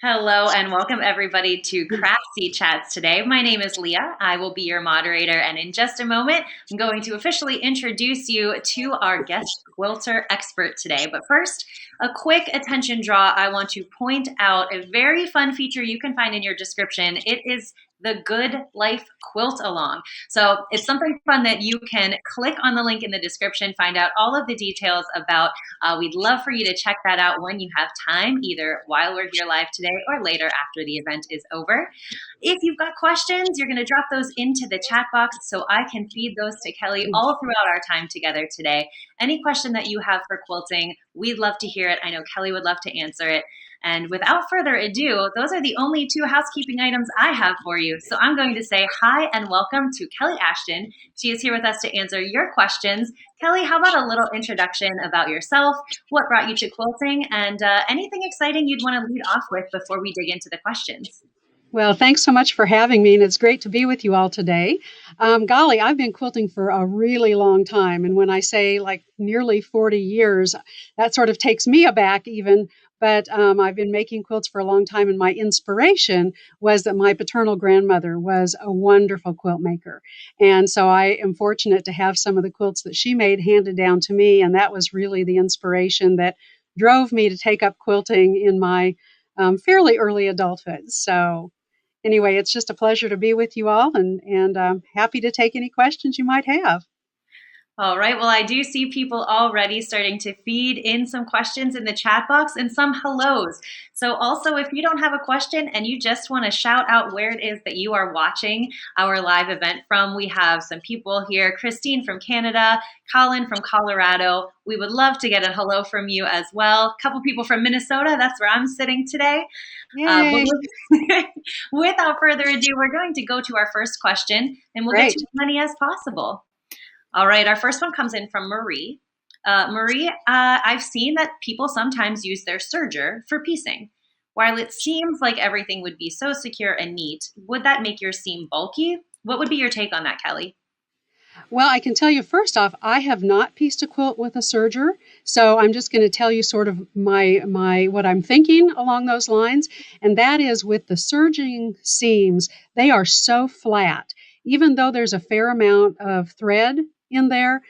Hello and welcome everybody to Craftsy Chats today. My name is Leah. I will be your moderator, and in just a moment, I'm going to officially introduce you to our guest quilter expert today. But first, a quick attention draw. I want to point out a very fun feature you can find in your description. It is the Good Life Quilt Along. So it's something fun that you can click on the link in the description, find out all of the details about. We'd love for you to check that out when you have time, either while we're here live today or later after the event is over. If you've got questions, you're going to drop those into the chat box so I can feed those to Kelly all throughout our time together today. Any question that you have for quilting, we'd love to hear it. I know Kelly would love to answer it. And without further ado, those are the only two housekeeping items I have for you. So I'm going to say hi and welcome to Kelly Ashton. She is here with us to answer your questions. Kelly, how about a little introduction about yourself, what brought you to quilting, and anything exciting you'd want to lead off with before we dig into the questions? Well, thanks so much for having me, and it's great to be with you all today. Golly, I've been quilting for a really long time, and when I say like nearly 40 years, that sort of takes me aback even. But I've been making quilts for a long time, and my inspiration was that my paternal grandmother was a wonderful quilt maker. And so I am fortunate to have some of the quilts that she made handed down to me, and that was really the inspiration that drove me to take up quilting in my fairly early adulthood. So anyway, it's just a pleasure to be with you all, and happy to take any questions you might have. All right. Well, I do see people already starting to feed in some questions in the chat box and some hellos. So also, if you don't have a question and you just want to shout out where it is that you are watching our live event from, we have some people here. Christine from Canada, Colin from Colorado. We would love to get a hello from you as well. A couple people from Minnesota. That's where I'm sitting today. Yay! Without further ado, we're going to go to our first question, and we'll get Great. to as many as possible. All right, our first one comes in from Marie. Marie, I've seen that people sometimes use their serger for piecing. While it seems like everything would be so secure and neat, would that make your seam bulky? What would be your take on that, Kelly? Well, I can tell you first off, I have not pieced a quilt with a serger, so I'm just going to tell you sort of my what I'm thinking along those lines, and that is with the serging seams, they are so flat. Even though there's a fair amount of thread in there,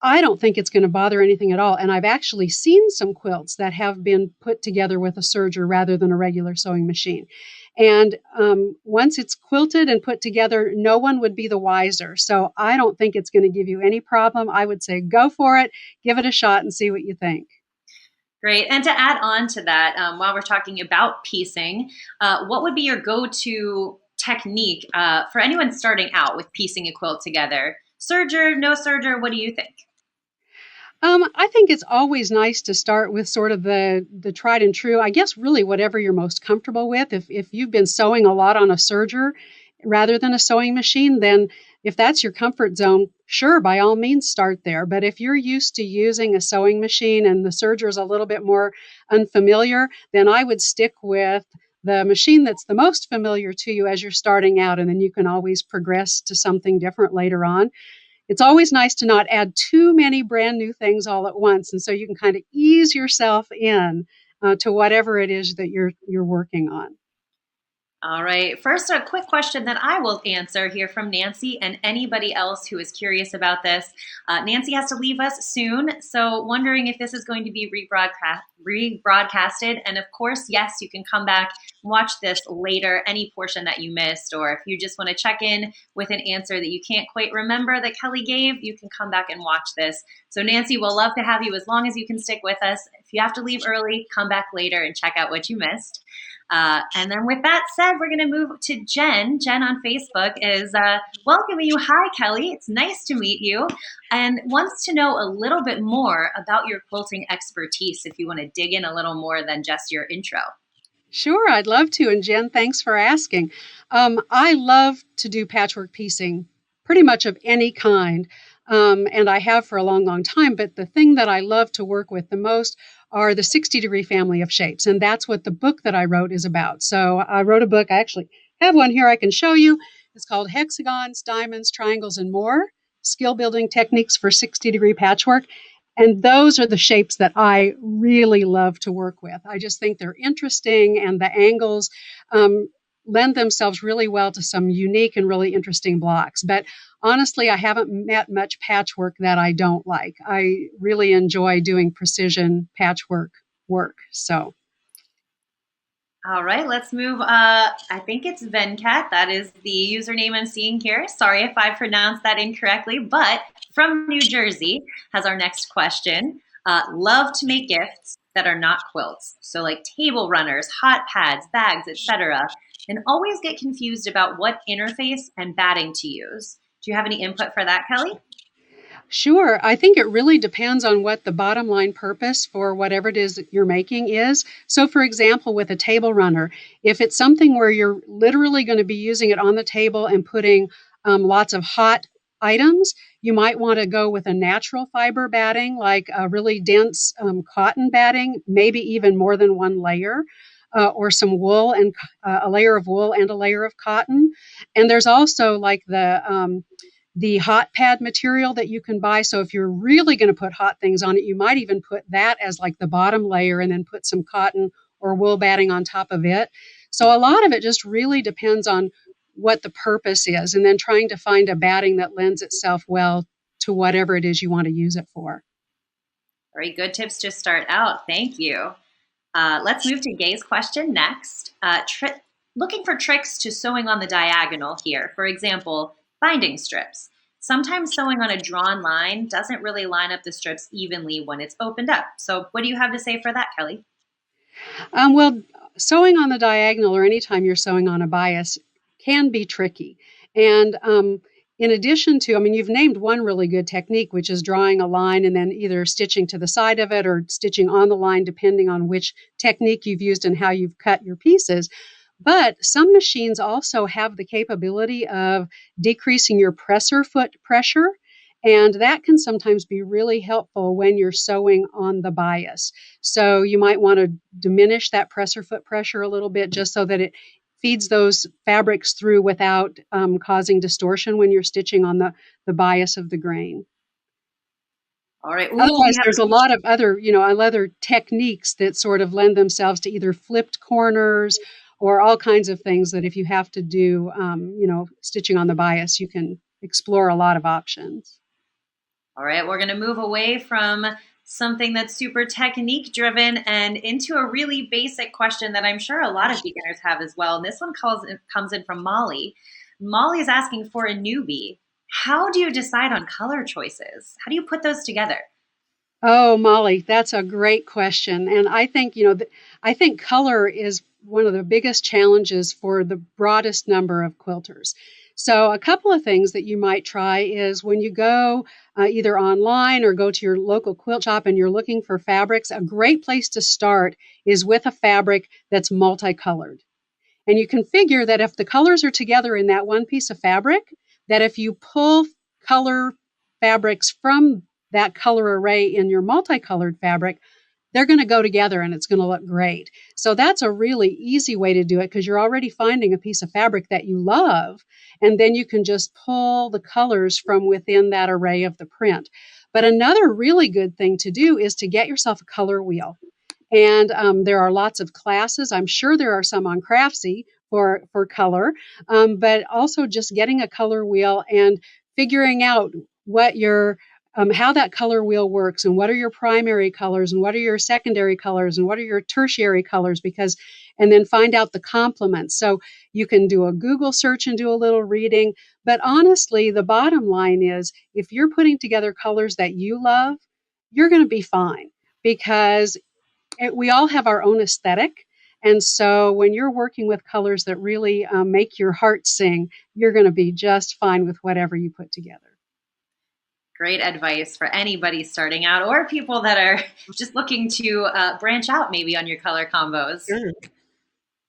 I don't think it's going to bother anything at all. And I've actually seen some quilts that have been put together with a serger rather than a regular sewing machine. And once it's quilted and put together, no one would be the wiser. So I don't think it's going to give you any problem. I would say go for it, give it a shot, and see what you think. Great. And to add on to that, while we're talking about piecing, what would be your go-to technique for anyone starting out with piecing a quilt together? Serger, no serger, what do you think? I think it's always nice to start with sort of the tried and true. I guess really whatever you're most comfortable with. If you've been sewing a lot on a serger rather than a sewing machine, then if that's your comfort zone, sure, by all means start there. But if you're used to using a sewing machine and the serger is a little bit more unfamiliar, then I would stick with the machine that's the most familiar to you as you're starting out, and then you can always progress to something different later on. It's always nice to not add too many brand new things all at once, and so you can kind of ease yourself in to whatever it is that you're working on. All right. First, a quick question that I will answer here from Nancy and anybody else who is curious about this. Nancy has to leave us soon, so wondering if this is going to be rebroadcasted. And of course, yes, you can come back and watch this later, any portion that you missed, or if you just want to check in with an answer that you can't quite remember that Kelly gave, you can come back and watch this. So Nancy, we'll love to have you as long as you can stick with us. If you have to leave early, come back later and check out what you missed. And then with that said, we're going to move to Jen. Jen on Facebook is welcoming you. Hi, Kelly. It's nice to meet you. And wants to know a little bit more about your quilting expertise if you want to dig in a little more than just your intro. Sure, I'd love to. And Jen, thanks for asking. I love to do patchwork piecing, pretty much of any kind. And I have for a long, long time. But the thing that I love to work with the most are the 60-degree family of shapes. And that's what the book that I wrote is about. So I wrote a book. I actually have one here I can show you. It's called Hexagons, Diamonds, Triangles, and More, Skill Building Techniques for 60-Degree Patchwork. And those are the shapes that I really love to work with. I just think they're interesting, and the angles um, lend themselves really well to some unique and really interesting blocks. But honestly, I haven't met much patchwork that I don't like. I really enjoy doing precision patchwork work. So, All right, let's move. I think it's Venkat. That is the username I'm seeing here. Sorry if I pronounced that incorrectly, but from New Jersey has our next question. Love to make gifts that are not quilts. So, like table runners, hot pads, bags, etc. And always get confused about what interface and batting to use. Do you have any input for that, Kelly? sure. I think it really depends on what the bottom line purpose for whatever it is that you're making is. So, for example, with a table runner, if it's something where you're literally going to be using it on the table and putting lots of hot items, you might want to go with a natural fiber batting, like a really dense cotton batting, maybe even more than one layer. Or some wool and a layer of wool and a layer of cotton. And there's also like the hot pad material that you can buy. So if you're really going to put hot things on it, you might even put that as like the bottom layer and then put some cotton or wool batting on top of it. So a lot of it just really depends on what the purpose is, and then trying to find a batting that lends itself well to whatever it is you want to use it for. Very good tips to start out. Thank you. Let's move to Gay's question next. Looking for tricks to sewing on the diagonal here. For example, binding strips. Sometimes sewing on a drawn line doesn't really line up the strips evenly when it's opened up. So, what do you have to say for that, Kelly? Well, sewing on the diagonal or anytime you're sewing on a bias can be tricky. And in addition to, I mean, you've named one really good technique, which is drawing a line and then either stitching to the side of it or stitching on the line, depending on which technique you've used and how you've cut your pieces. But some machines also have the capability of decreasing your presser foot pressure. And that can sometimes be really helpful when you're sewing on the bias. So you might want to diminish that presser foot pressure a little bit just so that it feeds those fabrics through without causing distortion when you're stitching on the bias of the grain. All right. Ooh, we Otherwise, have there's a lot of other, other techniques that sort of lend themselves to either flipped corners or all kinds of things that if you have to do, stitching on the bias, you can explore a lot of options. All right, we're going to move away from something that's super technique driven and into a really basic question that I'm sure a lot of beginners have as well. And this one comes in from Molly. Molly is asking for a newbie. How do you decide on color choices? How do you put those together? Oh, Molly, that's a great question. And I think, I think color is one of the biggest challenges for the broadest number of quilters. So, a couple of things that you might try is when you go either online or go to your local quilt shop and you're looking for fabrics, a great place to start is with a fabric that's multicolored. And you can figure that if the colors are together in that one piece of fabric, that if you pull color fabrics from that color array in your multicolored fabric, they're going to go together and it's going to look great. So that's a really easy way to do it because you're already finding a piece of fabric that you love, and then you can just pull the colors from within that array of the print. But another really good thing to do is to get yourself a color wheel. And there are lots of classes. I'm sure there are some on Craftsy for color, but also just getting a color wheel and figuring out what your how that color wheel works and what are your primary colors and what are your secondary colors and what are your tertiary colors, because and then find out the complements. So you can do a Google search and do a little reading, but honestly the bottom line is if you're putting together colors that you love, you're going to be fine, because we all have our own aesthetic. And so when you're working with colors that really make your heart sing, you're going to be just fine with whatever you put together. Great advice for anybody starting out or people that are just looking to branch out maybe on your color combos. Sure.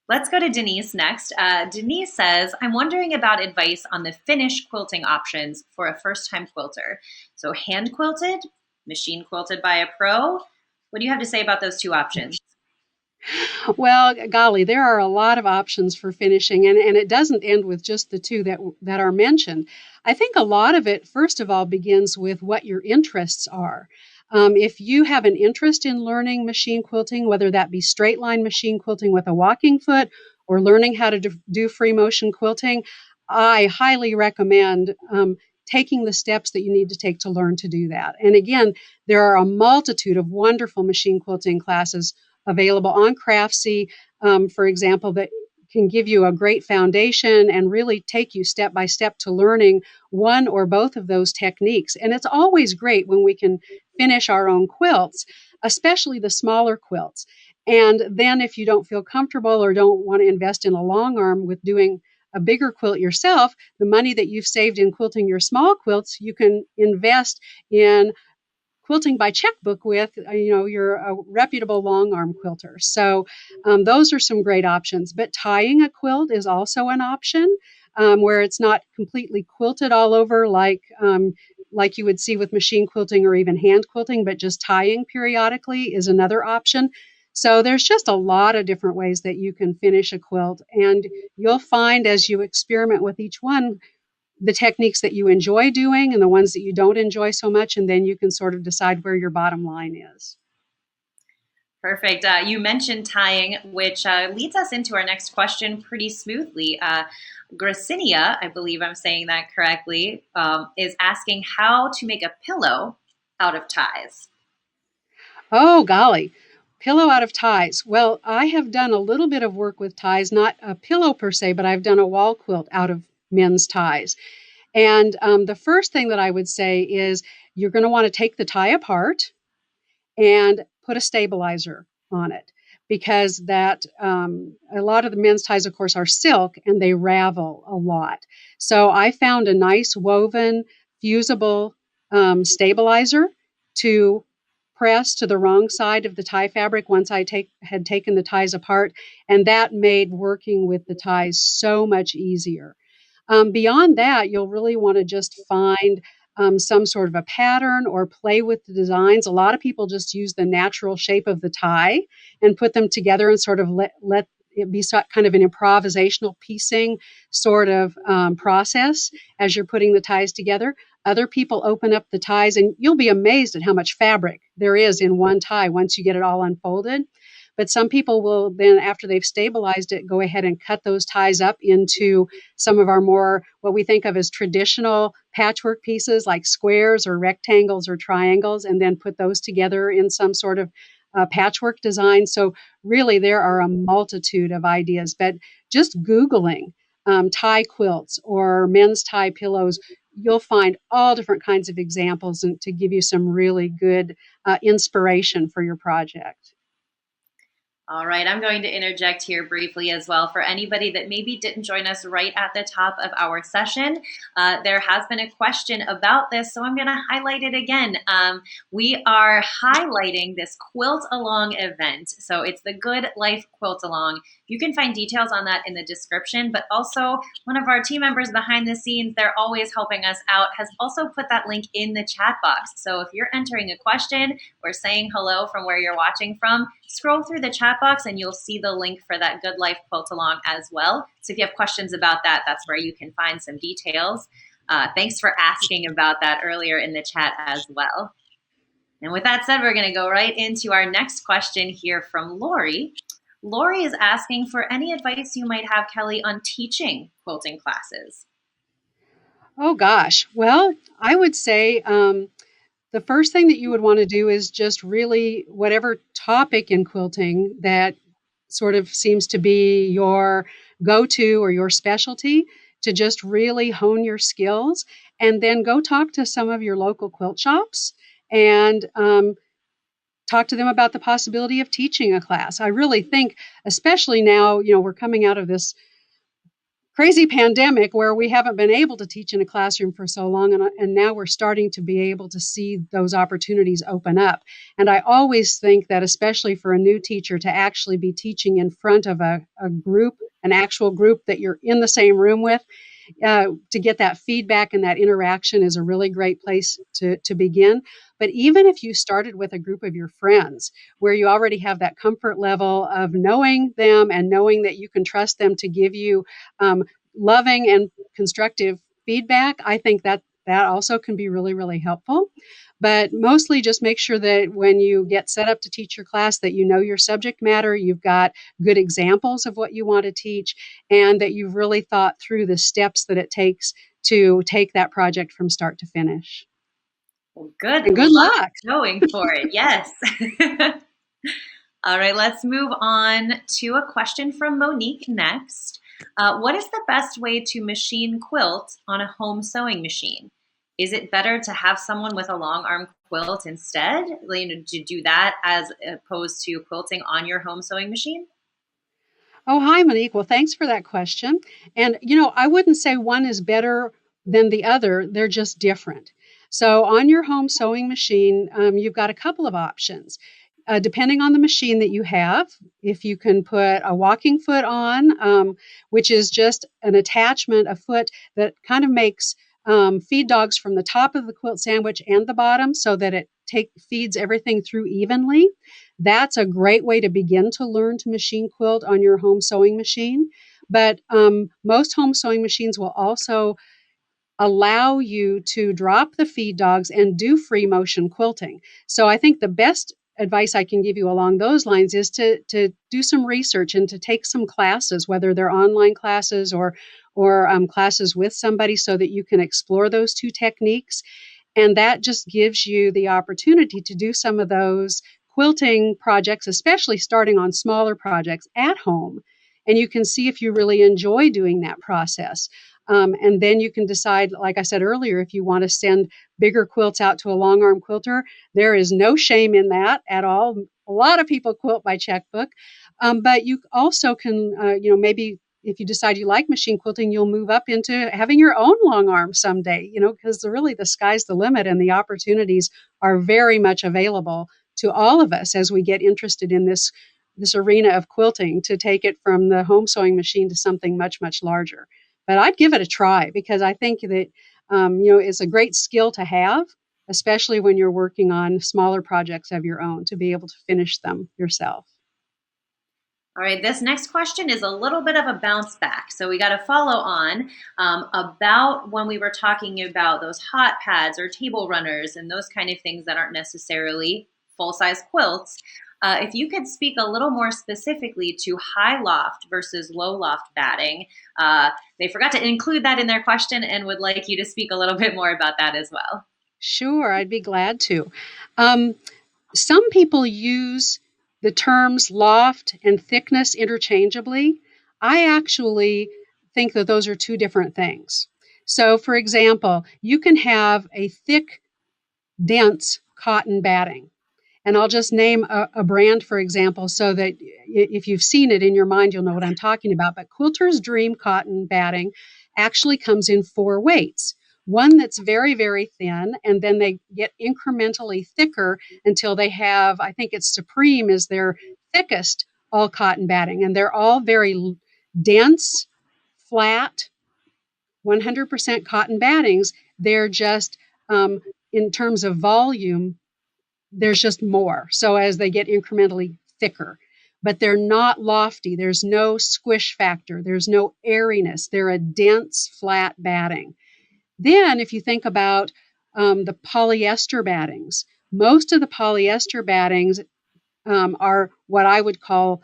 Let's go to Denise next. Denise says, I'm wondering about advice on the finish quilting options for a first time quilter. So, hand quilted, machine quilted by a pro. What do you have to say about those two options? Well, golly, there are a lot of options for finishing, and it doesn't end with just the two that are mentioned. I think a lot of it, first of all, begins with what your interests are. If you have an interest in learning machine quilting, whether that be straight line machine quilting with a walking foot or learning how to do free motion quilting, I highly recommend taking the steps that you need to take to learn to do that. And again, there are a multitude of wonderful machine quilting classes available on Craftsy, for example, that can give you a great foundation and really take you step by step to learning one or both of those techniques. And it's always great when we can finish our own quilts, especially the smaller quilts. And then if you don't feel comfortable or don't want to invest in a long arm with doing a bigger quilt yourself, the money that you've saved in quilting your small quilts, you can invest in quilting by checkbook with, you're a reputable long arm quilter. So those are some great options. But tying a quilt is also an option, where it's not completely quilted all over like you would see with machine quilting or even hand quilting, but just tying periodically is another option. So there's just a lot of different ways that you can finish a quilt, and you'll find as you experiment with each one the techniques that you enjoy doing and the ones that you don't enjoy so much, and then you can sort of decide where your bottom line is. Perfect. You mentioned tying, which leads us into our next question pretty smoothly. Gracinia, I believe I'm saying that correctly, is asking how to make a pillow out of ties. Oh, golly. Pillow out of ties. Well, I have done a little bit of work with ties, not a pillow per se, but I've done a wall quilt out of men's ties. And the first thing that I would say is you're going to want to take the tie apart and put a stabilizer on it, because that a lot of the men's ties, of course, are silk and they ravel a lot. So I found a nice woven fusible stabilizer to press to the wrong side of the tie fabric once I had taken the ties apart, and that made working with the ties so much easier. Beyond that, you'll really want to just find some sort of a pattern or play with the designs. A lot of people just use the natural shape of the tie and put them together and sort of let it be kind of an improvisational piecing sort of process as you're putting the ties together. Other people open up the ties, and you'll be amazed at how much fabric there is in one tie once you get it all unfolded. But some people will then, after they've stabilized it, go ahead and cut those ties up into some of our more, what we think of as traditional patchwork pieces, like squares or rectangles or triangles, and then put those together in some sort of patchwork design. So really, there are a multitude of ideas. But just Googling tie quilts or men's tie pillows, you'll find all different kinds of examples and to give you some really good inspiration for your project. All right, I'm going to interject here briefly as well. For anybody that maybe didn't join us right at the top of our session, there has been a question about this, so I'm going to highlight it again. We are highlighting this Quilt Along event. So it's the Good Life Quilt Along. You can find details on that in the description, but also one of our team members behind the scenes, they're always helping us out, has also put that link in the chat box. So if you're entering a question or saying hello from where you're watching from, scroll through the chat box and you'll see the link for that Good Life Quilt Along as well. So if you have questions about that, that's where you can find some details. Thanks for asking about that earlier in the chat as well. And with that said, we're going to go right into our next question here from Lori. Lori is asking for any advice you might have, Kelly, on teaching quilting classes. Oh, gosh. Well, I would say the first thing that you would want to do is just really whatever topic in quilting that sort of seems to be your go-to or your specialty, to just really hone your skills, and then go talk to some of your local quilt shops and talk to them about the possibility of teaching a class. I really think, especially now, we're coming out of this crazy pandemic where we haven't been able to teach in a classroom for so long, and now we're starting to be able to see those opportunities open up. And I always think that, especially for a new teacher, to actually be teaching in front of a group, an actual group that you're in the same room with, to get that feedback and that interaction is a really great place to begin. But even if you started with a group of your friends where you already have that comfort level of knowing them and knowing that you can trust them to give you loving and constructive feedback, I think that also can be really, really helpful. But mostly just make sure that when you get set up to teach your class that you know your subject matter, you've got good examples of what you want to teach, and that you've really thought through the steps that it takes to take that project from start to finish. Well, good And good luck luck. going for it. Yes. All right, let's move on to a question from Monique next. What is the best way to machine quilt on a home sewing machine? Is it better to have someone with a long arm quilt instead? To do that as opposed to quilting on your home sewing machine? Oh, hi, Monique. Well, thanks for that question. And, I wouldn't say one is better than the other, they're just different. So, on your home sewing machine, you've got a couple of options. Depending on the machine that you have, if you can put a walking foot on, which is just an attachment, a foot that kind of makes feed dogs from the top of the quilt sandwich and the bottom so that it feeds everything through evenly. That's a great way to begin to learn to machine quilt on your home sewing machine. But most home sewing machines will also allow you to drop the feed dogs and do free motion quilting. So I think the best advice I can give you along those lines is to do some research and to take some classes, whether they're online classes or classes with somebody, so that you can explore those two techniques. And that just gives you the opportunity to do some of those quilting projects, especially starting on smaller projects at home. And you can see if you really enjoy doing that process. And then you can decide, like I said earlier, if you want to send bigger quilts out to a long arm quilter. There is no shame in that at all. A lot of people quilt by checkbook. But you also can, maybe if you decide you like machine quilting, you'll move up into having your own long arm someday, because really the sky's the limit and the opportunities are very much available to all of us as we get interested in this arena of quilting, to take it from the home sewing machine to something much, much larger. But I'd give it a try, because I think that, it's a great skill to have, especially when you're working on smaller projects of your own, to be able to finish them yourself. All right, this next question is a little bit of a bounce back. So we got to follow on about when we were talking about those hot pads or table runners and those kind of things that aren't necessarily full-size quilts. If you could speak a little more specifically to high loft versus low loft batting, they forgot to include that in their question and would like you to speak a little bit more about that as well. Sure, I'd be glad to. Um, some people use the terms loft and thickness interchangeably. I actually think that those are two different things. So, for example, you can have a thick, dense cotton batting. And I'll just name a brand, for example, so that if you've seen it in your mind, you'll know what I'm talking about. But Quilter's Dream Cotton Batting actually comes in four weights. One that's very, very thin, and then they get incrementally thicker until they have, I think it's Supreme is their thickest all cotton batting. And they're all very dense, flat, 100% cotton battings. They're just, in terms of volume, there's just more. So as they get incrementally thicker, but they're not lofty. There's no squish factor. There's no airiness. They're a dense, flat batting. Then, if you think about the polyester battings, most of the polyester battings are what I would call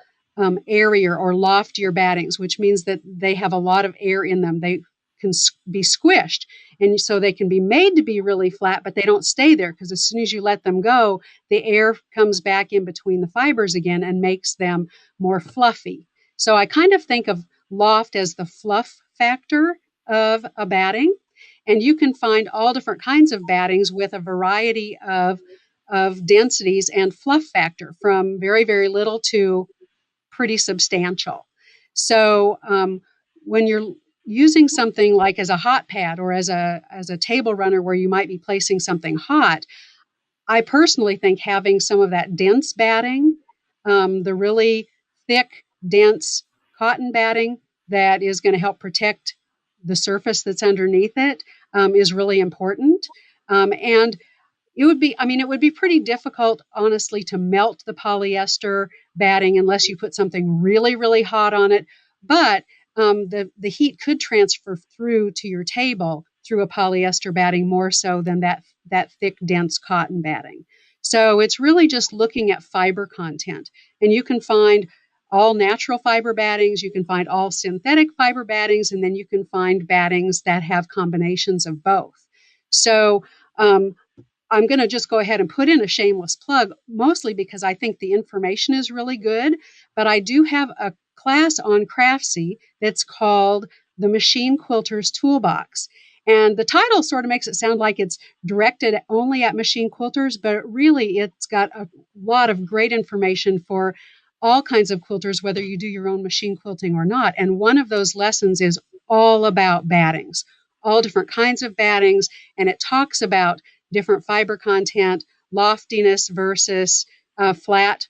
airier or loftier battings, which means that they have a lot of air in them. They can be squished. And so they can be made to be really flat, but they don't stay there, because as soon as you let them go, the air comes back in between the fibers again and makes them more fluffy. So I kind of think of loft as the fluff factor of a batting. And you can find all different kinds of battings with a variety of densities and fluff factor, from very, very little to pretty substantial. So when you're using something like as a hot pad or as a table runner where you might be placing something hot, I personally think having some of that dense batting, the really thick, dense cotton batting that is going to help protect the surface that's underneath it, is really important. And it would be pretty difficult, honestly, to melt the polyester batting unless you put something really, really hot on it. But the heat could transfer through to your table through a polyester batting more so than that thick, dense cotton batting. So it's really just looking at fiber content. And you can find all natural fiber battings, you can find all synthetic fiber battings, and then you can find battings that have combinations of both. So I'm going to just go ahead and put in a shameless plug, mostly because I think the information is really good. But I do have a class on Craftsy that's called the Machine Quilter's Toolbox. And the title sort of makes it sound like it's directed only at machine quilters, but really it's got a lot of great information for all kinds of quilters, whether you do your own machine quilting or not. And one of those lessons is all about battings, all different kinds of battings, and it talks about different fiber content, loftiness versus flat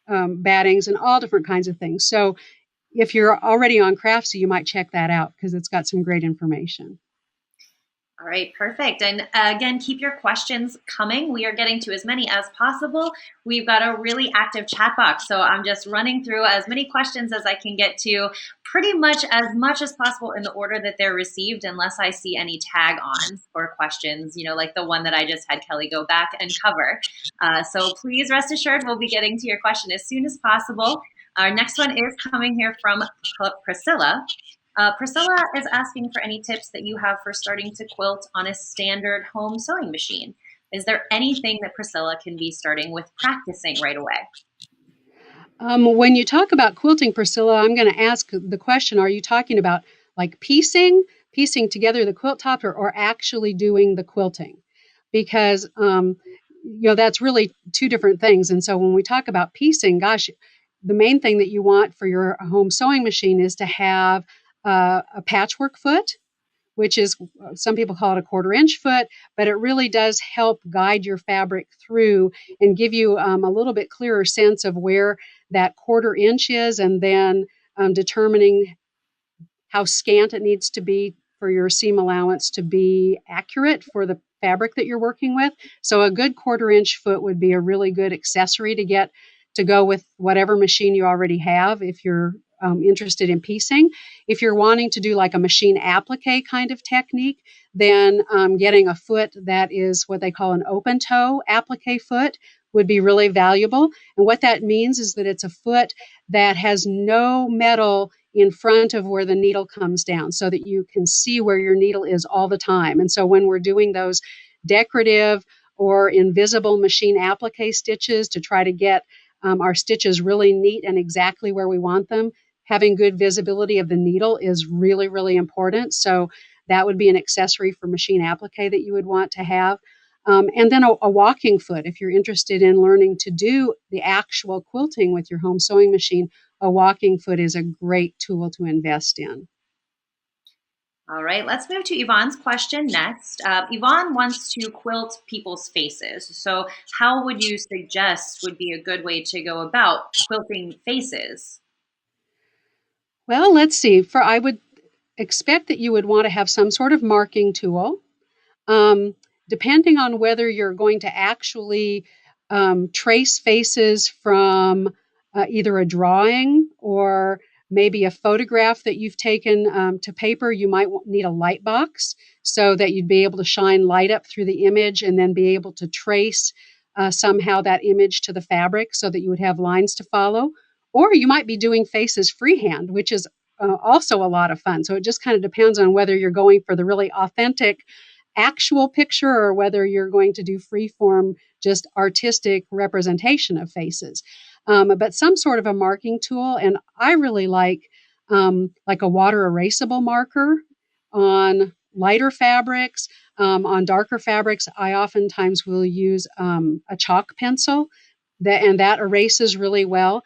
battings, and all different kinds of things. So if you're already on Craftsy, you might check that out because it's got some great information. All right, perfect. And again, keep your questions coming. We are getting to as many as possible. We've got a really active chat box, so I'm just running through as many questions as I can get to, pretty much as possible in the order that they're received, unless I see any tag on for questions, like the one that I just had Kelly go back and cover. So please rest assured we'll be getting to your question as soon as possible. Our next one is coming here from Priscilla. Priscilla is asking for any tips that you have for starting to quilt on a standard home sewing machine. Is there anything that Priscilla can be starting with practicing right away? When you talk about quilting, Priscilla, I'm going to ask the question, are you talking about like piecing together the quilt top, or actually doing the quilting? Because, that's really two different things. And so when we talk about piecing, gosh, the main thing that you want for your home sewing machine is to have a patchwork foot, which is, some people call it a 1/4 inch foot, but it really does help guide your fabric through and give you a little bit clearer sense of where that 1/4 inch is, and then determining how scant it needs to be for your seam allowance to be accurate for the fabric that you're working with. So a good 1/4 inch foot would be a really good accessory to get to go with whatever machine you already have if you're interested in piecing. If you're wanting to do like a machine applique kind of technique, then getting a foot that is what they call an open toe applique foot would be really valuable. And what that means is that it's a foot that has no metal in front of where the needle comes down, so that you can see where your needle is all the time. And so when we're doing those decorative or invisible machine applique stitches to try to get our stitches really neat and exactly where we want them, having good visibility of the needle is really, really important. So that would be an accessory for machine applique that you would want to have. And then a walking foot. If you're interested in learning to do the actual quilting with your home sewing machine, a walking foot is a great tool to invest in. All right, let's move to Yvonne's question next. Yvonne wants to quilt people's faces. So how would you suggest would be a good way to go about quilting faces? Well, let's see. I would expect that you would want to have some sort of marking tool. Depending on whether you're going to actually trace faces from either a drawing or maybe a photograph that you've taken to paper, you might need a light box so that you'd be able to shine light up through the image and then be able to trace somehow that image to the fabric so that you would have lines to follow. Or you might be doing faces freehand, which is also a lot of fun. So it just kind of depends on whether you're going for the really authentic actual picture or whether you're going to do free form, just artistic representation of faces. But some sort of a marking tool, and I really like a water erasable marker on lighter fabrics. On darker fabrics, I oftentimes will use a chalk pencil, and that erases really well.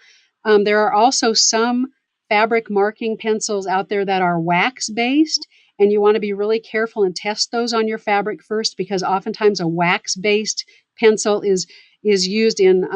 There are also some fabric marking pencils out there that are wax based, and you want to be really careful and test those on your fabric first, because oftentimes a wax based pencil is used in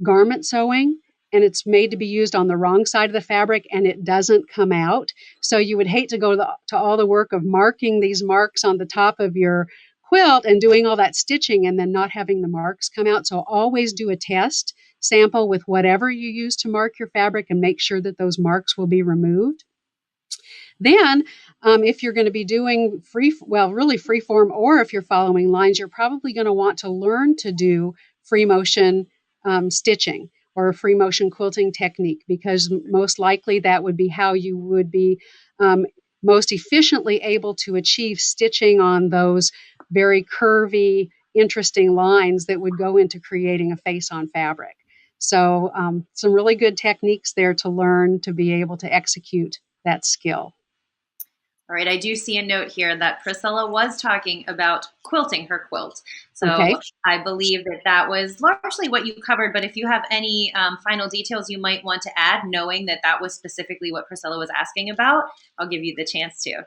garment sewing, and it's made to be used on the wrong side of the fabric, and it doesn't come out. So you would hate to go to all the work of marking these marks on the top of your quilt and doing all that stitching and then not having the marks come out. So always do a test sample with whatever you use to mark your fabric and make sure that those marks will be removed. Then, if you're going to be doing really free form, or if you're following lines, you're probably going to want to learn to do free motion stitching or a free motion quilting technique, because most likely that would be how you would be um, most efficiently able to achieve stitching on those very curvy, interesting lines that would go into creating a face on fabric. So, some really good techniques there to learn to be able to execute that skill. All right, I do see a note here that Priscilla was talking about quilting her quilt. So Okay. I believe that that was largely what you covered, but if you have any final details you might want to add, knowing that that was specifically what Priscilla was asking about, I'll give you the chance to.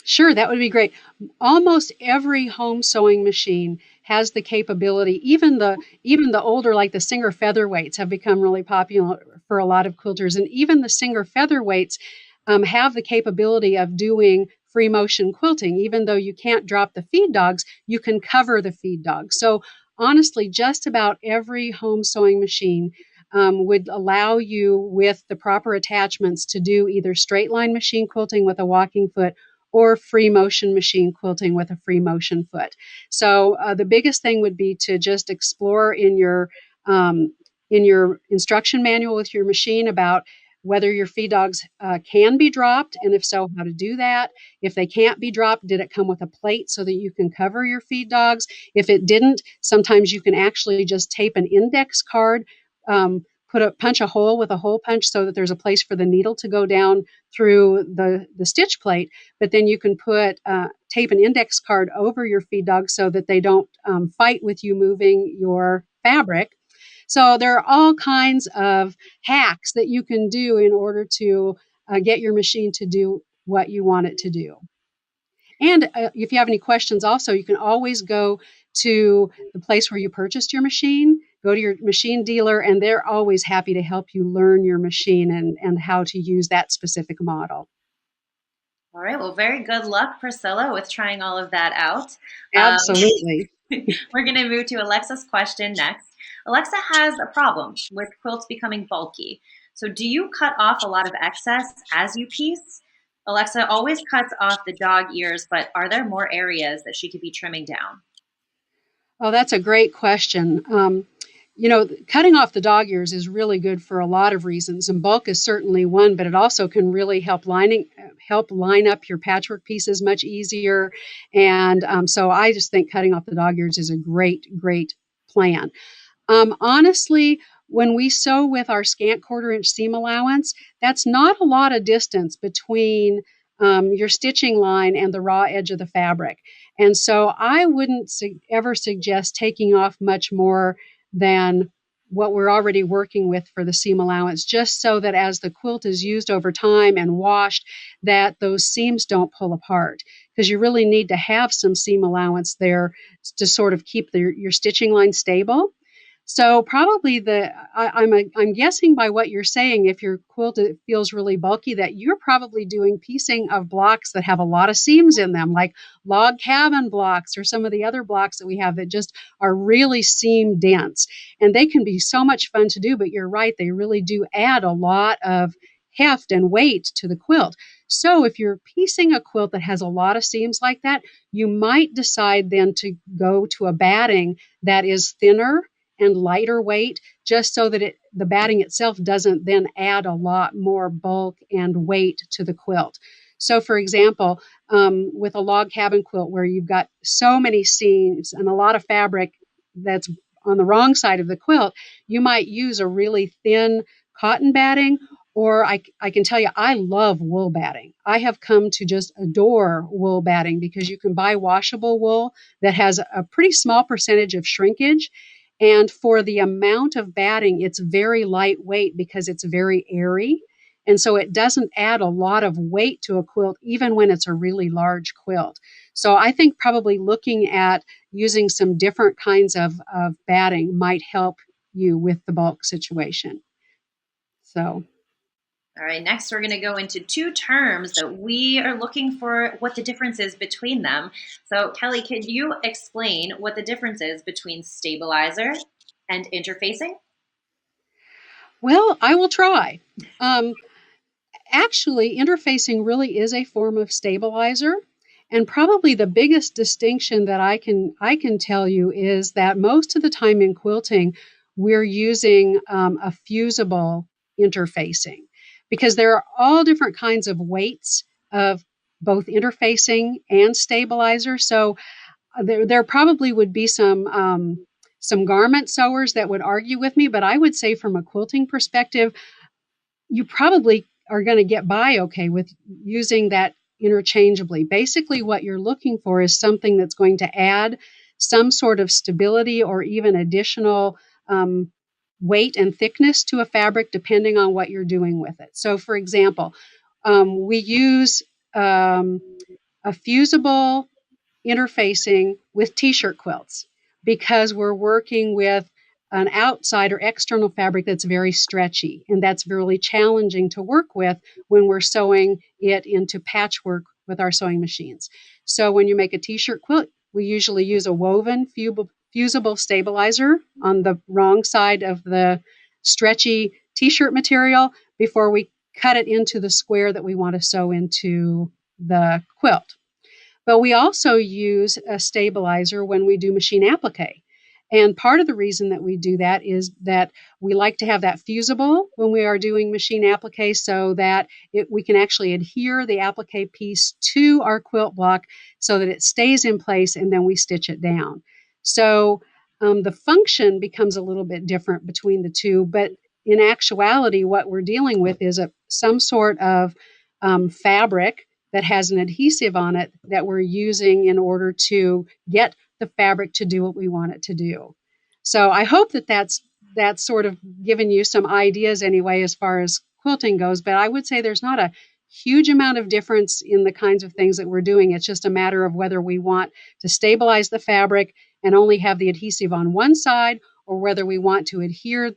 Sure, that would be great. Almost every home sewing machine has the capability. Even the older, like the Singer featherweights, have become really popular for a lot of quilters, and even the Singer featherweights have the capability of doing free motion quilting. Even though you can't drop the feed dogs, you can cover the feed dogs. So honestly, just about every home sewing machine would allow you, with the proper attachments, to do either straight line machine quilting with a walking foot or free motion machine quilting with a free motion foot. So the biggest thing would be to just explore in your instruction manual with your machine about whether your feed dogs can be dropped, and if so, how to do that. If they can't be dropped, did it come with a plate so that you can cover your feed dogs? If it didn't, sometimes you can actually just tape an index card, punch a hole with a hole punch so that there's a place for the needle to go down through the stitch plate, but then you can tape an index card over your feed dogs so that they don't fight with you moving your fabric. So there are all kinds of hacks that you can do in order to get your machine to do what you want it to do. And if you have any questions, also, you can always go to the place where you purchased your machine, go to your machine dealer, and they're always happy to help you learn your machine and how to use that specific model. All right, well, very good luck, Priscilla, with trying all of that out. Um, Absolutely. we're going to move to Alexa's question next. Alexa has a problem with quilts becoming bulky. So, do you cut off a lot of excess as you piece? Alexa always cuts off the dog ears, but are there more areas that she could be trimming down? Oh, that's a great question. Cutting off the dog ears is really good for a lot of reasons, and bulk is certainly one. But it also can really help line up your patchwork pieces much easier. And so I just think cutting off the dog ears is a great plan. Honestly, when we sew with our scant quarter-inch seam allowance, that's not a lot of distance between your stitching line and the raw edge of the fabric. And so I wouldn't ever suggest taking off much more than what we're already working with for the seam allowance, just so that as the quilt is used over time and washed, that those seams don't pull apart. Because you really need to have some seam allowance there to sort of keep your stitching line stable. So probably I'm guessing by what you're saying, if your quilt feels really bulky, that you're probably doing piecing of blocks that have a lot of seams in them, like log cabin blocks or some of the other blocks that we have that just are really seam dense. And they can be so much fun to do, but you're right, they really do add a lot of heft and weight to the quilt. So if you're piecing a quilt that has a lot of seams like that, you might decide then to go to a batting that is thinner and lighter weight, just so that the batting itself doesn't then add a lot more bulk and weight to the quilt. So, for example, with a log cabin quilt where you've got so many seams and a lot of fabric that's on the wrong side of the quilt, you might use a really thin cotton batting. Or I can tell you, I love wool batting. I have come to just adore wool batting because you can buy washable wool that has a pretty small percentage of shrinkage. And for the amount of batting, it's very lightweight because it's very airy. And so it doesn't add a lot of weight to a quilt, even when it's a really large quilt. So I think probably looking at using some different kinds of batting might help you with the bulk situation. So, All right, next we're going to go into two terms that we are looking for what the difference is between them. So, Kelly, could you explain what the difference is between stabilizer and interfacing? well, I will try. Um, Actually, interfacing really is a form of stabilizer. And probably the biggest distinction that I can tell you is that most of the time in quilting, we're using a fusible interfacing because there are all different kinds of weights of both interfacing and stabilizer. So there probably would be some garment sewers that would argue with me, but I would say from a quilting perspective, you probably are going to get by okay with using that interchangeably. Basically, what you're looking for is something that's going to add some sort of stability or even additional weight and thickness to a fabric, depending on what you're doing with it. So, for example, we use a fusible interfacing with t-shirt quilts because we're working with an outside or external fabric that's very stretchy, and that's really challenging to work with when we're sewing it into patchwork with our sewing machines. So when you make a t-shirt quilt, we usually use a woven fusible stabilizer on the wrong side of the stretchy t-shirt material before we cut it into the square that we want to sew into the quilt. But we also use a stabilizer when we do machine applique. And part of the reason that we do that is that we like to have that fusible when we are doing machine applique so that we can actually adhere the applique piece to our quilt block so that it stays in place and then we stitch it down. So the function becomes a little bit different between the two, but in actuality, what we're dealing with is some sort of fabric that has an adhesive on it that we're using in order to get the fabric to do what we want it to do. So I hope that that's sort of given you some ideas anyway as far as quilting goes, but I would say there's not a huge amount of difference in the kinds of things that we're doing. It's just a matter of whether we want to stabilize the fabric and only have the adhesive on one side, or whether we want to adhere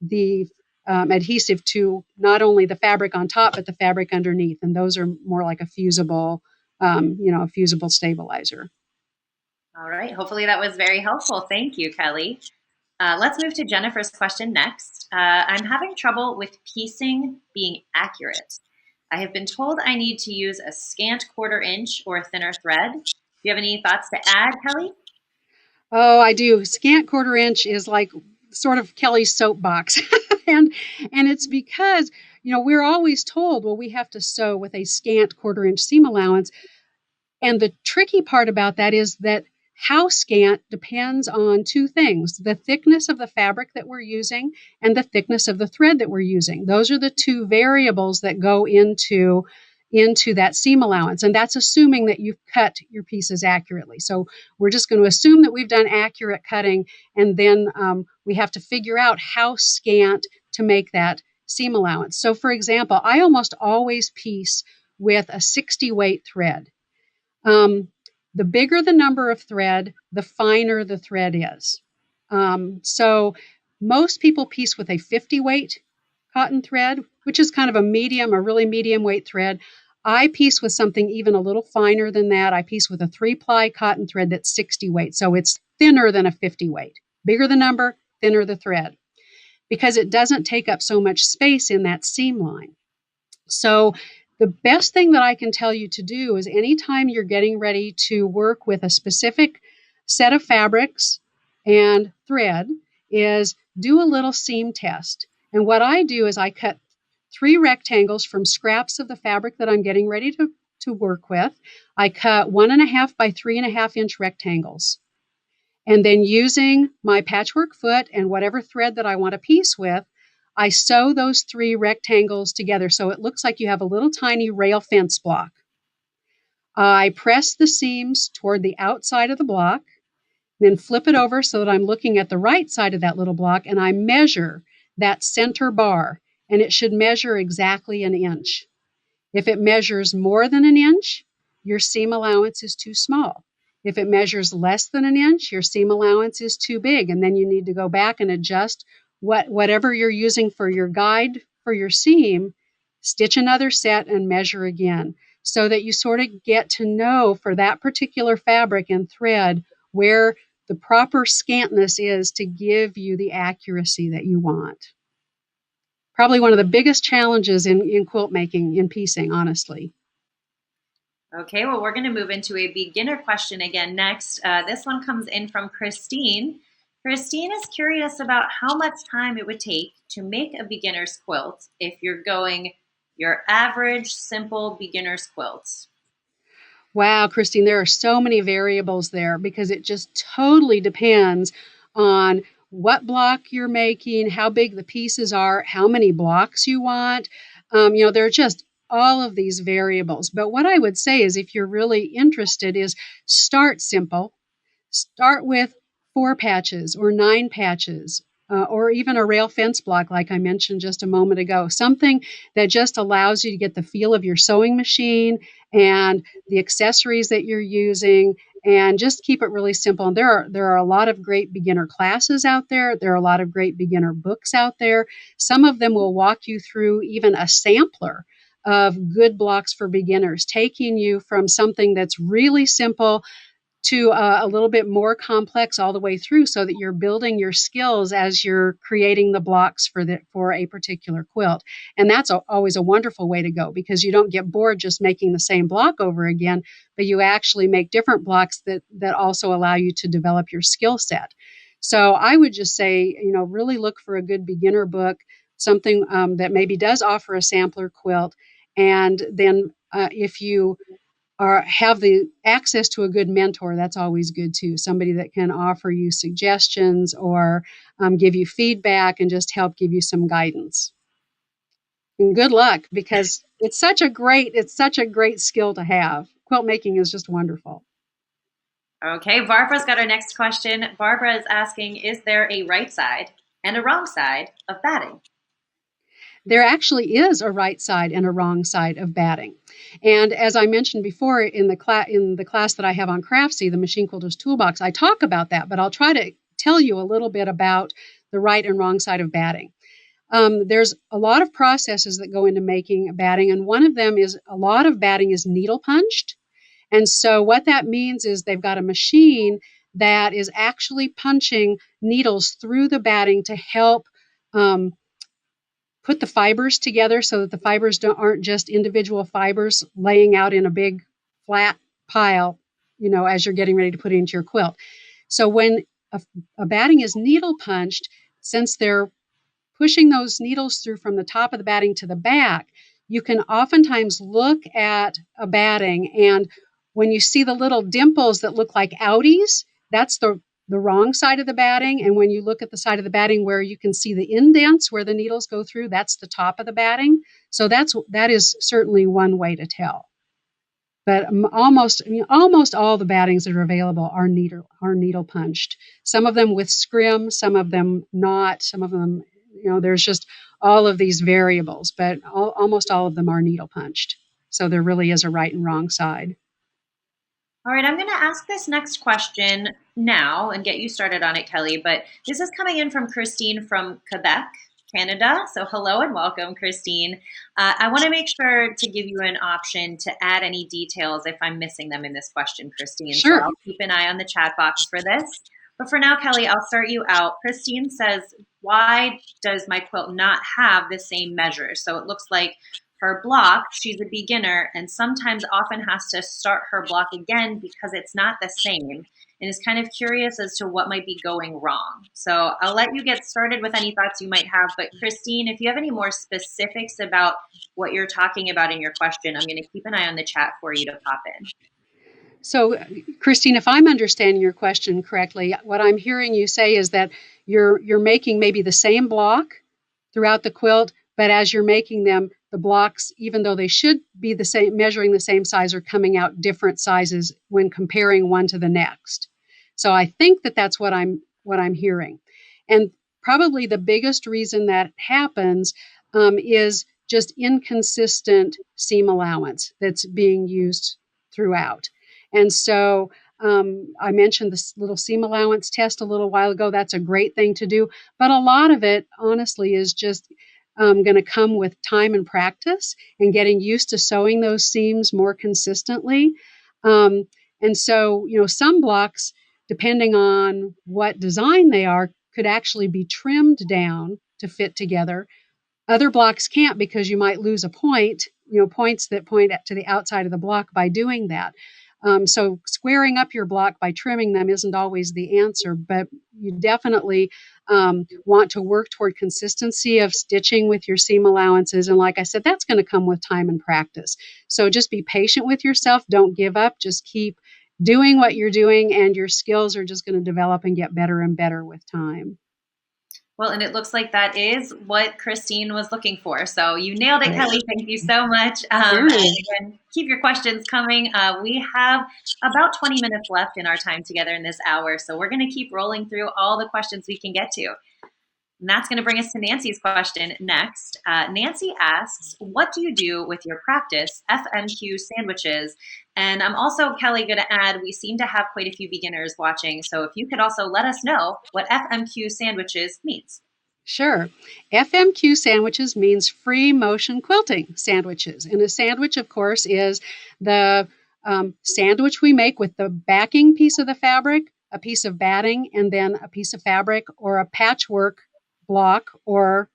the adhesive to not only the fabric on top but the fabric underneath, and those are more like a fusible, a fusible stabilizer. All right. Hopefully that was very helpful. Thank you, Kelly. Let's move to Jennifer's question next. I'm having trouble with piecing being accurate. I have been told I need to use a scant 1/4 inch or thinner thread. Do you have any thoughts to add, Kelly? Oh, I do. Scant 1/4 inch is like sort of Kelly's soapbox, and it's because we're always told, well, we have to sew with a scant 1/4 inch seam allowance. And the tricky part about that is that how scant depends on two things: the thickness of the fabric that we're using and the thickness of the thread that we're using. Those are the two variables that go into that seam allowance. And that's assuming that you've cut your pieces accurately. So we're just going to assume that we've done accurate cutting, and then we have to figure out how scant to make that seam allowance. So for example, I almost always piece with a 60 weight thread. Um, the bigger the number of thread, the finer the thread is. So most people piece with a 50 weight cotton thread, which is kind of a really medium weight thread. I piece with something even a little finer than that. I piece with a 3-ply cotton thread that's 60 weight. So it's thinner than a 50 weight. Bigger the number, thinner the thread, because it doesn't take up so much space in that seam line. So the best thing that I can tell you to do is anytime you're getting ready to work with a specific set of fabrics and thread is do a little seam test. And what I do is I cut 3 rectangles from scraps of the fabric that I'm getting ready to work with. I cut 1.5 by 3.5 inch rectangles. And then using my patchwork foot and whatever thread that I want to piece with, I sew those 3 rectangles together so it looks like you have a little tiny rail fence block. I press the seams toward the outside of the block, then flip it over so that I'm looking at the right side of that little block, and I measure that center bar, and it should measure exactly 1 inch. If it measures more than 1 inch, your seam allowance is too small. If it measures less than 1 inch, your seam allowance is too big, and then you need to go back and adjust whatever you're using for your guide for your seam, stitch another set and measure again, so that you sort of get to know for that particular fabric and thread where the proper scantness is to give you the accuracy that you want. Probably one of the biggest challenges in quilt making, in piecing, honestly. Okay, well, we're going to move into a beginner question again next. This one comes in from Christine. Christine is curious about how much time it would take to make a beginner's quilt if you're going your average, simple beginner's quilt. Wow, Christine, there are so many variables there because it just totally depends on what block you're making, how big the pieces are, how many blocks you want. There are just all of these variables. But what I would say is if you're really interested is start simple. Start with 4 patches or 9 patches, or even a rail fence block, like I mentioned just a moment ago. Something that just allows you to get the feel of your sewing machine and the accessories that you're using, and just keep it really simple. And there are a lot of great beginner classes out there. There are a lot of great beginner books out there. Some of them will walk you through even a sampler of good blocks for beginners, taking you from something that's really simple to a little bit more complex all the way through, so that you're building your skills as you're creating the blocks for a particular quilt. And that's always a wonderful way to go, because you don't get bored just making the same block over again, but you actually make different blocks that also allow you to develop your skill set. So I would just say, really look for a good beginner book, something that maybe does offer a sampler quilt. And then if you or have the access to a good mentor, that's always good too. Somebody that can offer you suggestions or give you feedback and just help give you some guidance. And good luck, because it's such a great skill to have. Quilt making is just wonderful. Okay, Barbara's got our next question. Barbara is asking, is there a right side and a wrong side of batting? There actually is a right side and a wrong side of batting. And as I mentioned before in the class that I have on Craftsy, the Machine Quilter's Toolbox, I talk about that, but I'll try to tell you a little bit about the right and wrong side of batting. There's a lot of processes that go into making batting, and one of them is a lot of batting is needle punched. And so what that means is they've got a machine that is actually punching needles through the batting to help um, put the fibers together, so that the fibers aren't just individual fibers laying out in a big flat pile, as you're getting ready to put it into your quilt. So when a batting is needle punched, since they're pushing those needles through from the top of the batting to the back, you can oftentimes look at a batting, and when you see the little dimples that look like outies, that's the wrong side of the batting. And when you look at the side of the batting where you can see the indents where the needles go through, that's the top of the batting. So that is certainly one way to tell. But almost all the battings that are available are needle punched. Some of them with scrim, some of them not. Some of them, there's just all of these variables, but almost all of them are needle punched. So there really is a right and wrong side. All right, I'm going to ask this next question now and get you started on it, Kelly. But this is coming in from Christine from Quebec, Canada. So, hello and welcome, Christine. I want to make sure to give you an option to add any details if I'm missing them in this question, Christine. So, Sure. I'll keep an eye on the chat box for this. But for now, Kelly, I'll start you out. Christine says, why does my quilt not have the same measures? So, it looks like her block, she's a beginner and sometimes often has to start her block again because it's not the same, and is kind of curious as to what might be going wrong. So I'll let you get started with any thoughts you might have. But Christine, if you have any more specifics about what you're talking about in your question, I'm going to keep an eye on the chat for you to pop in. So, Christine, if I'm understanding your question correctly, what I'm hearing you say is that you're making maybe the same block throughout the quilt, but as you're making them, the blocks, even though they should be the same, measuring the same size, are coming out different sizes when comparing one to the next. So I think that that's what I'm hearing, and probably the biggest reason that happens is just inconsistent seam allowance that's being used throughout. And so I mentioned this little seam allowance test a little while ago. That's a great thing to do. But a lot of it, honestly, is just going to come with time and practice and getting used to sewing those seams more consistently. Um, and so, some blocks, depending on what design they are, could actually be trimmed down to fit together. Other blocks can't because you might lose a point, points that point to the outside of the block by doing that. So squaring up your block by trimming them isn't always the answer, but you definitely want to work toward consistency of stitching with your seam allowances. And like I said, that's going to come with time and practice. So just be patient with yourself. Don't give up. Just keep doing what you're doing, and your skills are just going to develop and get better and better with time. Well, and it looks like that is what Christine was looking for. So you nailed it, Great. Kelly. Thank you so much. Sure. And again, keep your questions coming. We have about 20 minutes left in our time together in this hour. So we're going to keep rolling through all the questions we can get to. And that's going to bring us to Nancy's question next. Nancy asks, what do you do with your practice FMQ sandwiches? And I'm also, Kelly, going to add, we seem to have quite a few beginners watching. So if you could also let us know what FMQ sandwiches means. Sure. FMQ sandwiches means free motion quilting sandwiches. And a sandwich, of course, is the sandwich we make with the backing piece of the fabric, a piece of batting, and then a piece of fabric or a patchwork block or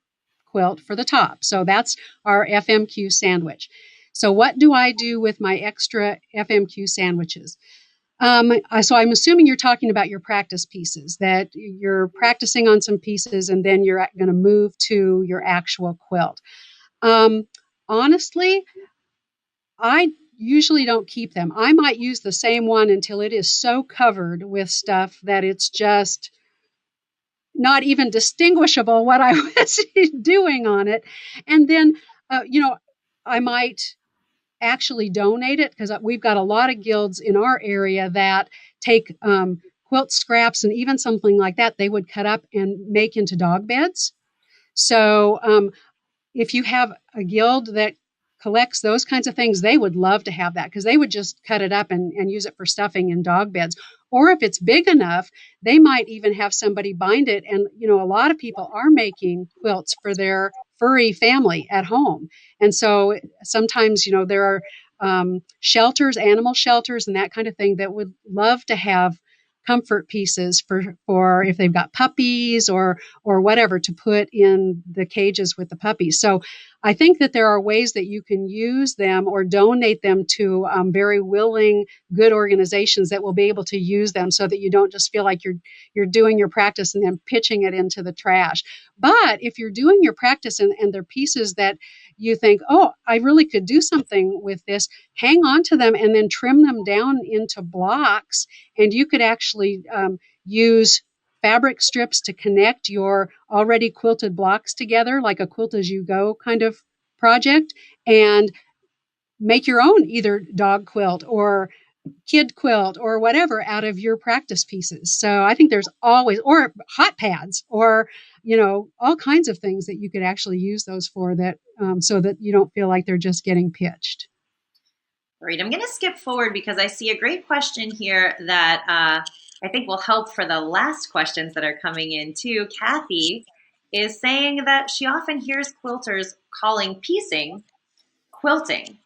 quilt for the top. So that's our FMQ sandwich. So what do I do with my extra FMQ sandwiches? So I'm assuming you're talking about your practice pieces, that you're practicing on some pieces and then you're going to move to your actual quilt. Honestly, I usually don't keep them. I might use the same one until it is so covered with stuff that it's just not even distinguishable what I was doing on it. And then, I might actually donate it, because we've got a lot of guilds in our area that take quilt scraps and even something like that they would cut up and make into dog beds. So if you have a guild that collects those kinds of things, they would love to have that, because they would just cut it up and use it for stuffing in dog beds. Or if it's big enough, they might even have somebody bind it. And, a lot of people are making quilts for their furry family at home. And so sometimes, there are shelters, animal shelters, and that kind of thing that would love to have comfort pieces for if they've got puppies or whatever to put in the cages with the puppies. So I think that there are ways that you can use them or donate them to very willing, good organizations that will be able to use them, so that you don't just feel like you're doing your practice and then pitching it into the trash. But if you're doing your practice and they're pieces that you think, oh, I really could do something with this, hang on to them and then trim them down into blocks. And you could actually use fabric strips to connect your already quilted blocks together, like a quilt as you go kind of project, and make your own either dog quilt or kid quilt or whatever out of your practice pieces. So I think there's always, or hot pads, or all kinds of things that you could actually use those for, that so that you don't feel like they're just getting pitched. All right, I'm going to skip forward because I see a great question here that I think will help for the last questions that are coming in too. Kathy is saying that she often hears quilters calling piecing quilting.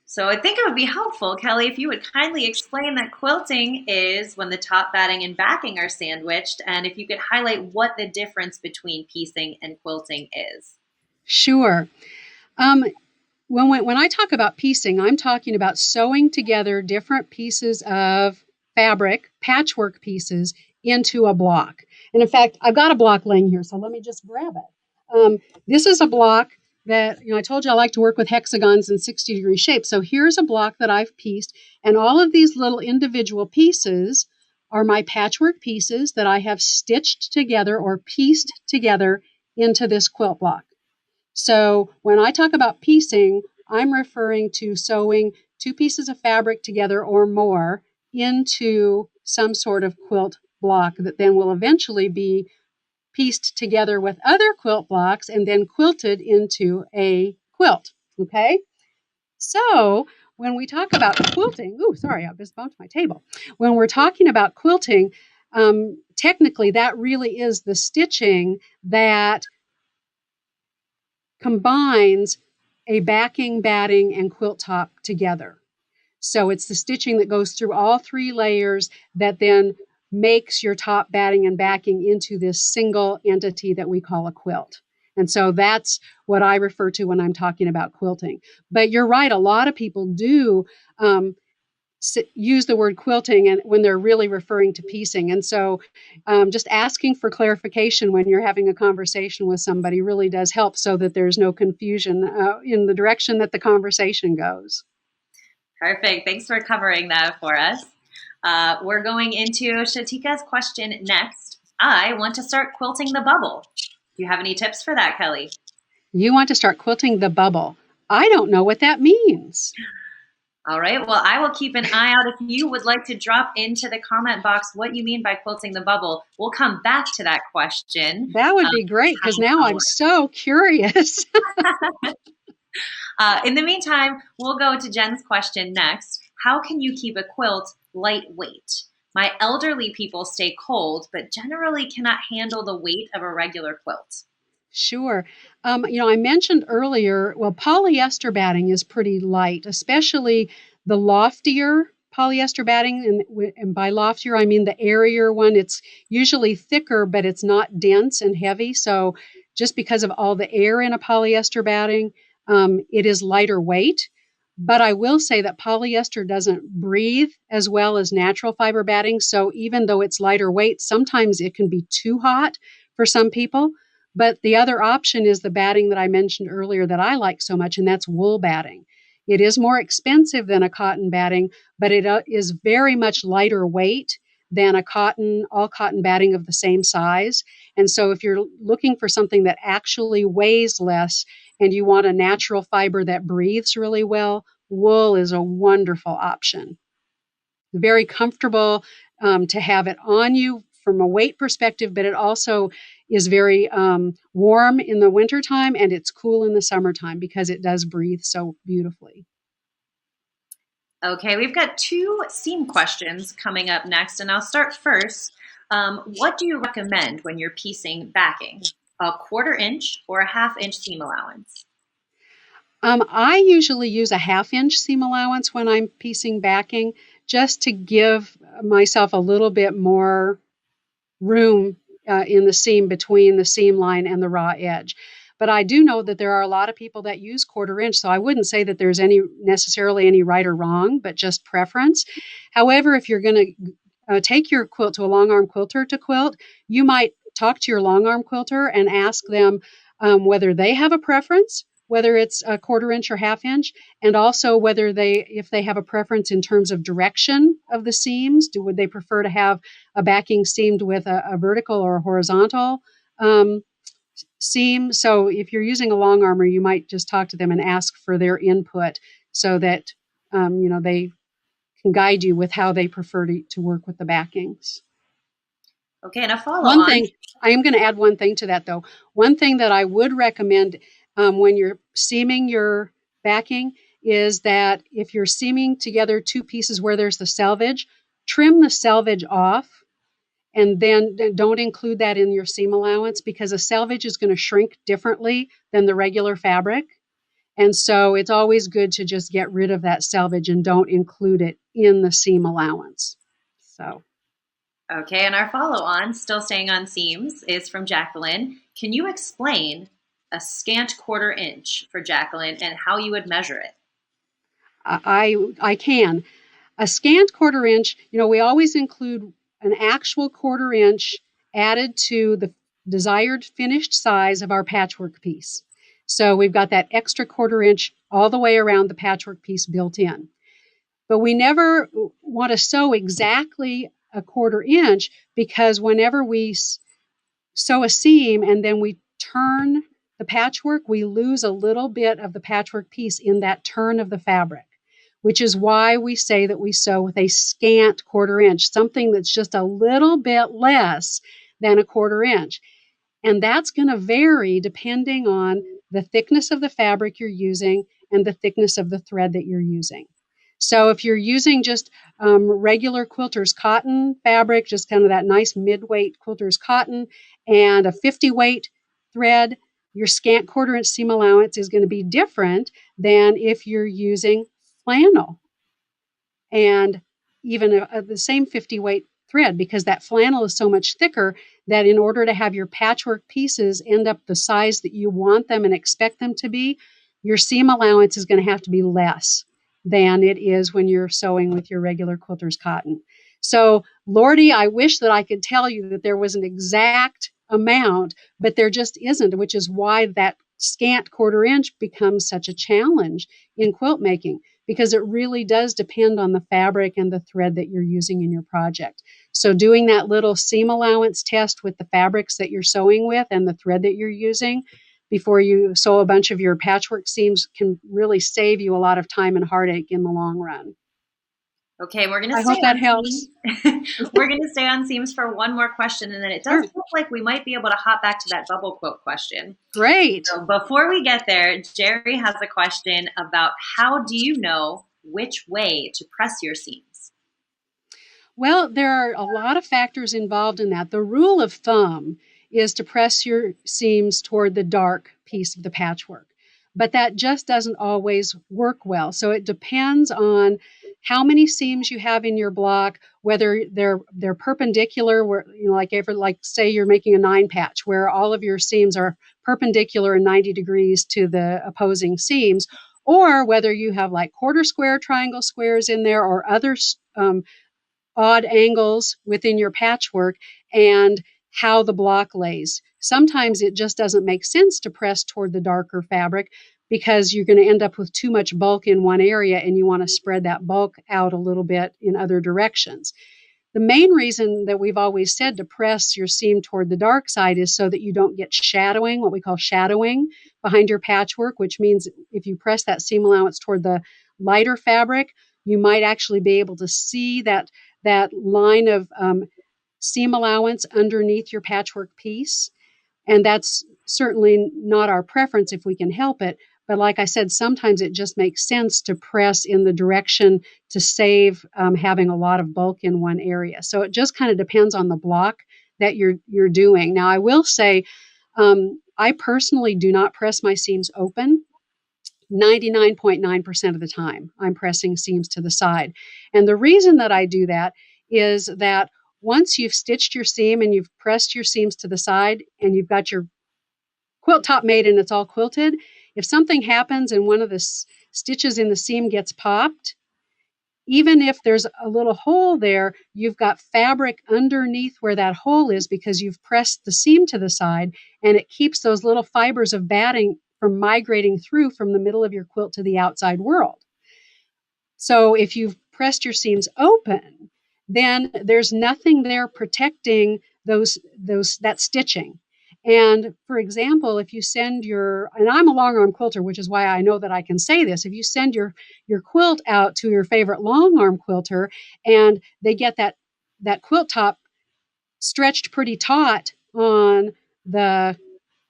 So I think it would be helpful, Kelly, if you would kindly explain that quilting is when the top batting and backing are sandwiched, and if you could highlight what the difference between piecing and quilting is. Sure. When I talk about piecing, I'm talking about sewing together different pieces of fabric, patchwork pieces, into a block. And in fact, I've got a block laying here, so let me just grab it. This is a block that, I told you I like to work with hexagons and 60-degree shapes. So here's a block that I've pieced, and all of these little individual pieces are my patchwork pieces that I have stitched together or pieced together into this quilt block. So when I talk about piecing, I'm referring to sewing two pieces of fabric together or more into some sort of quilt block that then will eventually be pieced together with other quilt blocks and then quilted into a quilt. Okay? So when we talk about quilting, sorry, I just bumped my table. When we're talking about quilting, technically that really is the stitching that combines a backing, batting, and quilt top together. So it's the stitching that goes through all three layers that then makes your top, batting, and backing into this single entity that we call a quilt. And so that's what I refer to when I'm talking about quilting. But you're right, a lot of people do use the word quilting and when they're really referring to piecing. And so just asking for clarification when you're having a conversation with somebody really does help so that there's no confusion in the direction that the conversation goes. Perfect. Thanks for covering that for us. We're going into Shatika's question next. I want to start quilting the bubble. Do you have any tips for that, Kelly? You want to start quilting the bubble. I don't know what that means. All right. Well, I will keep an eye out. If you would like to drop into the comment box what you mean by quilting the bubble, we'll come back to that question. That would be great because now I'm so curious. In the meantime, we'll go to Jen's question next. How can you keep a quilt lightweight? My elderly people stay cold, but generally cannot handle the weight of a regular quilt. Sure. I mentioned earlier, well, polyester batting is pretty light, especially the loftier polyester batting. And by loftier, I mean the airier one. It's usually thicker, but it's not dense and heavy. So just because of all the air in a polyester batting, it is lighter weight. But I will say that polyester doesn't breathe as well as natural fiber batting. So even though it's lighter weight, sometimes it can be too hot for some people. But the other option is the batting that I mentioned earlier that I like so much, and that's wool batting. It is more expensive than a cotton batting, but it is very much lighter weight than a all cotton batting of the same size. And so if you're looking for something that actually weighs less and you want a natural fiber that breathes really well, wool is a wonderful option. Very comfortable to have it on you from a weight perspective, but it also is very warm in the wintertime and it's cool in the summertime because it does breathe so beautifully. Okay, we've got two seam questions coming up next, and I'll start first. What do you recommend when you're piecing backing? A 1/4 inch or a 1/2 inch seam allowance? I usually use a 1/2 inch seam allowance when I'm piecing backing just to give myself a little bit more room in the seam between the seam line and the raw edge. But I do know that there are a lot of people that use 1/4 inch, so I wouldn't say that there's necessarily any right or wrong, but just preference. However, if you're going to take your quilt to a long arm quilter to quilt, you might talk to your long arm quilter and ask them whether they have a preference, whether it's a 1/4 inch or 1/2 inch, and also whether if they have a preference in terms of direction of the seams. Would they prefer to have a backing seamed with a vertical or a horizontal seam? So if you're using a long armor, you might just talk to them and ask for their input so that they can guide you with how they prefer to work with the backings. Okay, and a follow One on. thing, I am going to add one thing to that though. One thing that I would recommend when you're seaming your backing is that if you're seaming together two pieces where there's the selvage, trim the selvage off and then don't include that in your seam allowance because a selvage is going to shrink differently than the regular fabric. And so it's always good to just get rid of that selvage and don't include it in the seam allowance. So. Okay, and our follow on, still staying on seams, is from Jacqueline. Can you explain a scant 1/4 inch for Jacqueline and how you would measure it? I can. A scant 1/4 inch, we always include an actual 1/4 inch added to the desired finished size of our patchwork piece. So we've got that extra 1/4 inch all the way around the patchwork piece built in. But we never want to sew exactly a 1/4 inch because whenever we sew a seam and then we turn the patchwork, we lose a little bit of the patchwork piece in that turn of the fabric, which is why we say that we sew with a scant 1/4 inch, something that's just a little bit less than a 1/4 inch. And that's going to vary depending on the thickness of the fabric you're using and the thickness of the thread that you're using. So if you're using just regular quilter's cotton fabric, just kind of that nice mid-weight quilter's cotton, and a 50 weight thread, your scant 1/4 inch seam allowance is going to be different than if you're using flannel. And even the same 50 weight thread, because that flannel is so much thicker that in order to have your patchwork pieces end up the size that you want them and expect them to be, your seam allowance is going to have to be less than it is when you're sewing with your regular quilter's cotton. So, Lordy, I wish that I could tell you that there was an exact amount, but there just isn't, which is why that scant quarter inch becomes such a challenge in quilt making, because it really does depend on the fabric and the thread that you're using in your project. So doing that little seam allowance test with the fabrics that you're sewing with and the thread that you're using before you sew a bunch of your patchwork seams can really save you a lot of time and heartache in the long run. Okay, we're going to I stay hope that on helps. seams. We're going to stay on seams for one more question, and then it does Sure. look like we might be able to hop back to that bubble quilt question. Great. So before we get there, Jerry has a question about how do you know which way to press your seams? Well, there are a lot of factors involved in that. The rule of thumb is to press your seams toward the dark piece of the patchwork, but that just doesn't always work well. So it depends on how many seams you have in your block, whether they're perpendicular, where like say you're making a 9 patch where all of your seams are perpendicular and 90 degrees to the opposing seams, or whether you have like quarter square, triangle squares in there, or other odd angles within your patchwork, and how the block lays. Sometimes it just doesn't make sense to press toward the darker fabric because you're going to end up with too much bulk in one area and you want to spread that bulk out a little bit in other directions. The main reason that we've always said to press your seam toward the dark side is so that you don't get shadowing, what we call shadowing, behind your patchwork, which means if you press that seam allowance toward the lighter fabric, you might actually be able to see that line of seam allowance underneath your patchwork piece. And that's certainly not our preference if we can help it. But like I said, sometimes it just makes sense to press in the direction to save having a lot of bulk in one area. So it just kind of depends on the block that you're doing. Now, I will say, I personally do not press my seams open. 99.9% of the time, I'm pressing seams to the side. And the reason that I do that is that once you've stitched your seam and you've pressed your seams to the side and you've got your quilt top made and it's all quilted, if something happens and one of the stitches in the seam gets popped, even if there's a little hole there, you've got fabric underneath where that hole is because you've pressed the seam to the side, and it keeps those little fibers of batting from migrating through from the middle of your quilt to the outside world. So if you've pressed your seams open, then there's nothing there protecting that stitching. And for example, if you send and I'm a long arm quilter, which is why I know that I can say this, if you send your quilt out to your favorite long arm quilter and they get that quilt top stretched pretty taut on the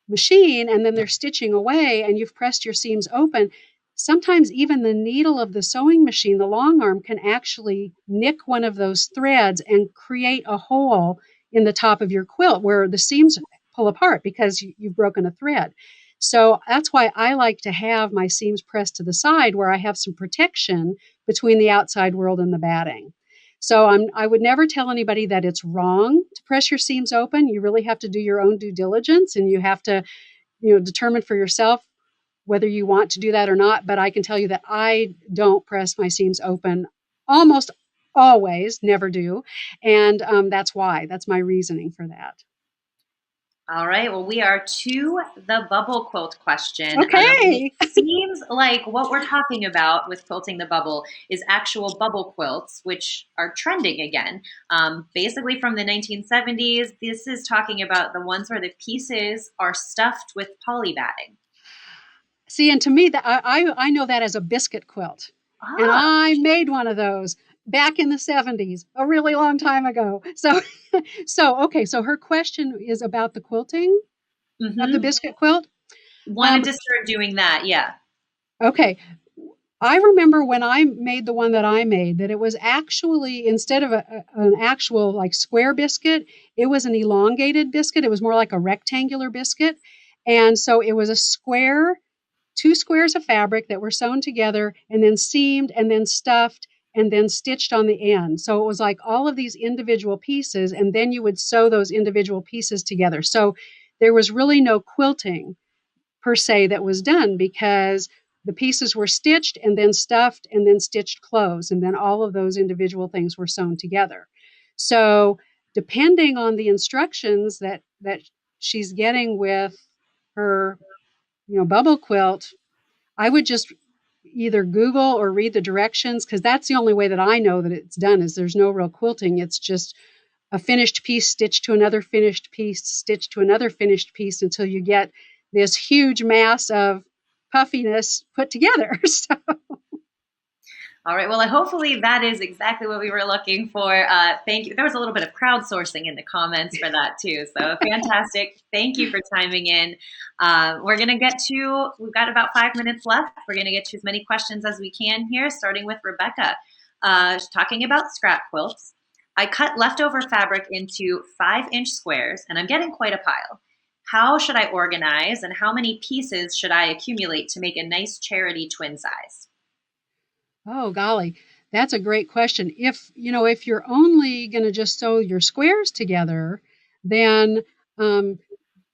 machine and then they're stitching away and you've pressed your seams open, sometimes even the needle of the sewing machine, the long arm, can actually nick one of those threads and create a hole in the top of your quilt where the seams pull apart because you've broken a thread. So that's why I like to have my seams pressed to the side where I have some protection between the outside world and the batting. So I would never tell anybody that it's wrong to press your seams open. You really have to do your own due diligence and you have to, determine for yourself whether you want to do that or not. But I can tell you that I don't press my seams open almost always, never do. And that's why. That's my reasoning for that. All right. Well, we are to the bubble quilt question. Okay. It seems like what we're talking about with quilting the bubble is actual bubble quilts, which are trending again. Basically from the 1970s, this is talking about the ones where the pieces are stuffed with poly batting. See, and to me, that I know that as a biscuit quilt. And Ah, I made one of those back in the 70s, a really long time ago. So, so her question is about the quilting of the mm-hmm. biscuit quilt. Wanted to start doing that. Yeah. Okay. I remember when I made the one that I made that it was actually, instead of an actual like square biscuit, it was an elongated biscuit. It was more like a rectangular biscuit. And so it was a square, 2 squares of fabric that were sewn together and then seamed and then stuffed and then stitched on the end. So it was like all of these individual pieces, and then you would sew those individual pieces together. So there was really no quilting per se that was done because the pieces were stitched and then stuffed and then stitched closed, and then all of those individual things were sewn together. So depending on the instructions that she's getting with her, bubble quilt, I would just either Google or read the directions, because that's the only way that I know that it's done. Is there's no real quilting. It's just a finished piece stitched to another finished piece stitched to another finished piece until you get this huge mass of puffiness put together. So, All right. Well, hopefully that is exactly what we were looking for. Thank you. There was a little bit of crowdsourcing in the comments for that too. So fantastic. Thank you for timing in. We've got about 5 minutes left. We're going to get to as many questions as we can here, starting with Rebecca. Talking about scrap quilts. I cut leftover fabric into 5-inch squares, and I'm getting quite a pile. How should I organize, and how many pieces should I accumulate to make a nice charity twin size? oh golly, that's a great question. If you're only going to just sew your squares together, then um,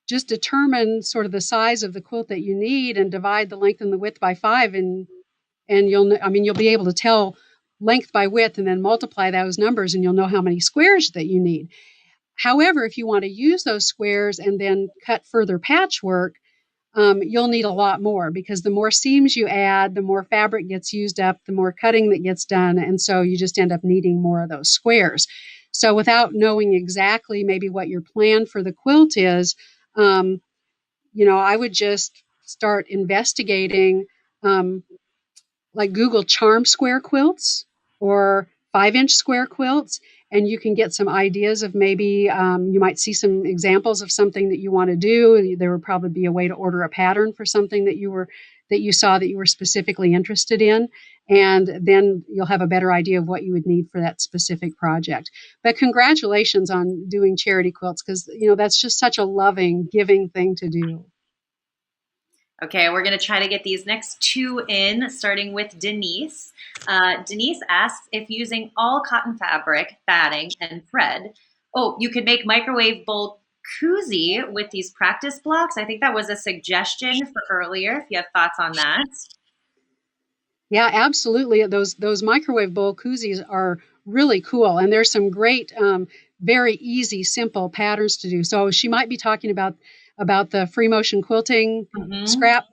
just determine sort of the size of the quilt that you need and divide the length and the width by 5, and you'll be able to tell length by width and then multiply those numbers, and you'll know how many squares that you need. However, if you want to use those squares and then cut further patchwork, you'll need a lot more, because the more seams you add, the more fabric gets used up, the more cutting that gets done, and so you just end up needing more of those squares. So without knowing exactly maybe what your plan for the quilt is, um, I would just start investigating, like Google charm square quilts or 5-inch square quilts, and you can get some ideas of maybe you might see some examples of something that you want to do. There would probably be a way to order a pattern for something that you saw that you were specifically interested in, and then you'll have a better idea of what you would need for that specific project. But congratulations on doing charity quilts, because that's just such a loving, giving thing to do. Okay, we're going to try to get these next two in, starting with Denise. Denise asks if using all cotton fabric, batting, and thread, you could make microwave bowl koozie with these practice blocks. I think that was a suggestion for earlier, if you have thoughts on that. Yeah, absolutely. Those microwave bowl koozies are really cool, and there's some great, very easy, simple patterns to do. So she might be talking about the free motion quilting Mm-hmm. scrap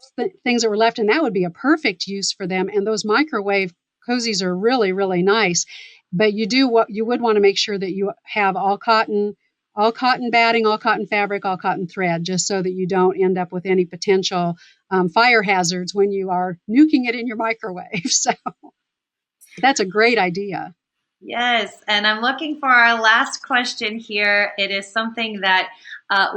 things that were left, and that would be a perfect use for them. And those microwave cozies are really, really nice. But you would want to make sure that you have all cotton batting, all cotton fabric, all cotton thread, just so that you don't end up with any potential fire hazards when you are nuking it in your microwave. So that's a great idea. Yes, and I'm looking for our last question here. It is something that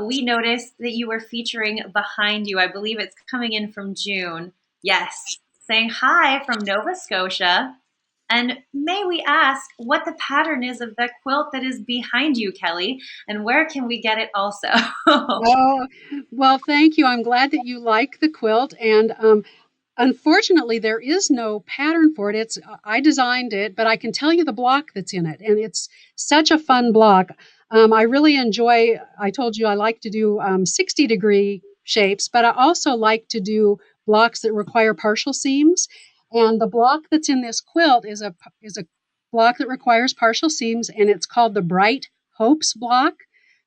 we noticed that you were featuring behind you. I believe it's coming in from June. Yes, saying hi from Nova Scotia. And may we ask what the pattern is of the quilt that is behind you, Kelly, and where can we get it also? Oh, well, thank you. I'm glad that you like the quilt. And unfortunately, there is no pattern for it. I designed it, but I can tell you the block that's in it, and it's such a fun block. I really enjoy. I told you I like to do 60-degree shapes, but I also like to do blocks that require partial seams. And the block that's in this quilt is a block that requires partial seams, and it's called the Bright Hopes block.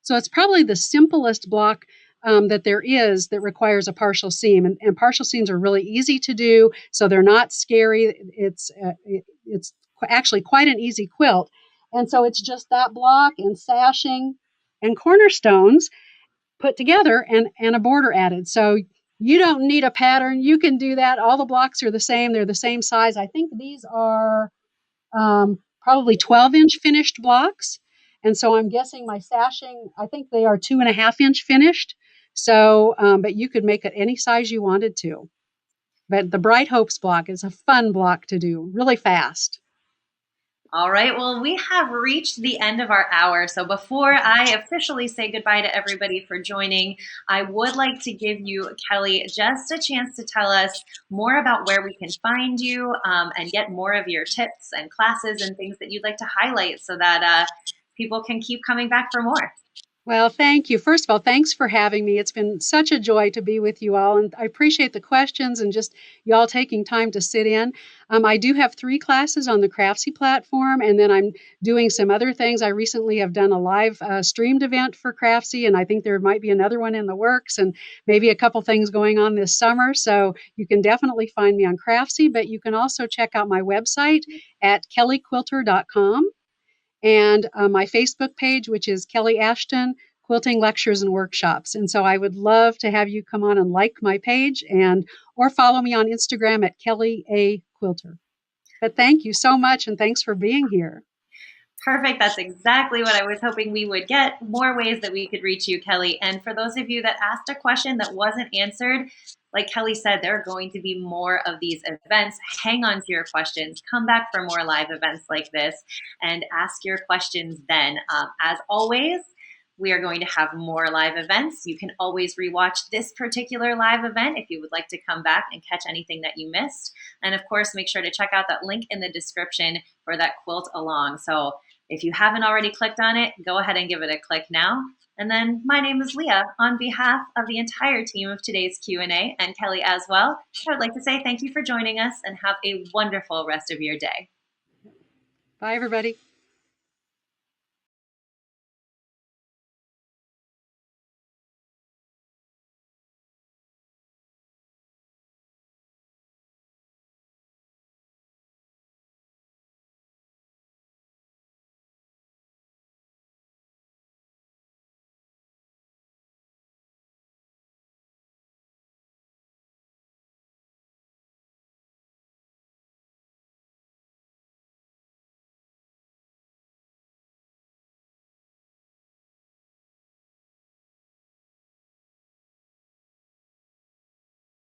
So it's probably the simplest block that there is that requires a partial seam, and partial seams are really easy to do, so they're not scary. It's actually quite an easy quilt, and so it's just that block and sashing and cornerstones put together, and a border added. So you don't need a pattern. You can do that. All the blocks are the same. They're the same size. I think these are probably 12-inch finished blocks. And so I'm guessing my sashing, I think they are 2.5-inch finished. So, but you could make it any size you wanted to. But the Bright Hopes block is a fun block to do, really fast. All right, well, we have reached the end of our hour. So before I officially say goodbye to everybody for joining, I would like to give you, Kelly, just a chance to tell us more about where we can find you and get more of your tips and classes and things that you'd like to highlight so that people can keep coming back for more. Well, thank you. First of all, thanks for having me. It's been such a joy to be with you all, and I appreciate the questions and just y'all taking time to sit in. I do have 3 classes on the Craftsy platform, and then I'm doing some other things. I recently have done a live streamed event for Craftsy, and I think there might be another one in the works, and maybe a couple things going on this summer. So you can definitely find me on Craftsy, but you can also check out my website at kellyquilter.com and my Facebook page, which is Kelly Ashton Quilting Lectures and Workshops. And so I would love to have you come on and like my page and or follow me on Instagram at Kelly A. Quilter. But thank you so much, and thanks for being here. Perfect. That's exactly what I was hoping we would get. More ways that we could reach you, Kelly. And for those of you that asked a question that wasn't answered, like Kelly said, there are going to be more of these events. Hang on to your questions. Come back for more live events like this and ask your questions then. As always, we are going to have more live events. You can always rewatch this particular live event if you would like to come back and catch anything that you missed. And of course, make sure to check out that link in the description for that quilt along. So if you haven't already clicked on it, go ahead and give it a click now. And then my name is Leah. On behalf of the entire team of today's Q&A and Kelly as well, I would like to say thank you for joining us and have a wonderful rest of your day. Bye, everybody.